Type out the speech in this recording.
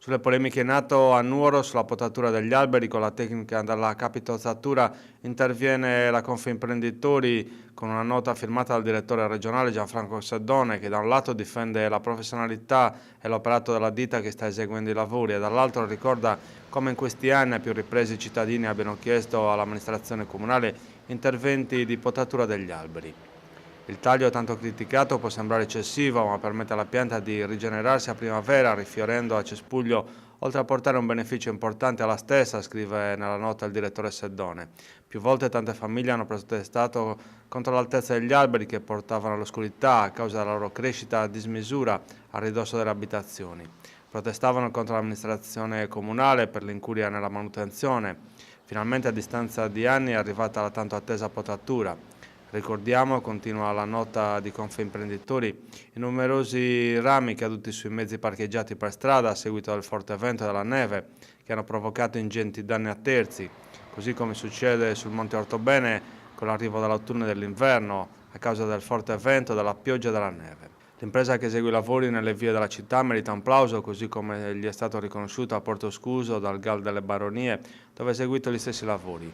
Sulle polemiche in atto a Nuoro sulla potatura degli alberi con la tecnica della capitozzatura interviene la Confimprenditori con una nota firmata dal direttore regionale Gianfranco Seddone, che da un lato difende la professionalità e l'operato della ditta che sta eseguendo i lavori e dall'altro ricorda come in questi anni a più riprese i cittadini abbiano chiesto all'amministrazione comunale interventi di potatura degli alberi. Il taglio tanto criticato può sembrare eccessivo, ma permette alla pianta di rigenerarsi a primavera, rifiorendo a cespuglio, oltre a portare un beneficio importante alla stessa, scrive nella nota il direttore Seddone. Più volte tante famiglie hanno protestato contro l'altezza degli alberi che portavano all'oscurità a causa della loro crescita a dismisura a ridosso delle abitazioni. Protestavano contro l'amministrazione comunale per l'incuria nella manutenzione. Finalmente a distanza di anni è arrivata la tanto attesa potatura. Ricordiamo, continua la nota di Confimprenditori, i numerosi rami caduti sui mezzi parcheggiati per strada a seguito del forte vento e della neve, che hanno provocato ingenti danni a terzi, così come succede sul Monte Ortobene con l'arrivo dell'autunno e dell'inverno a causa del forte vento, della pioggia e della neve. L'impresa che esegue i lavori nelle vie della città merita un plauso, così come gli è stato riconosciuto a Porto Scuso dal GAL delle Baronie, dove ha eseguito gli stessi lavori.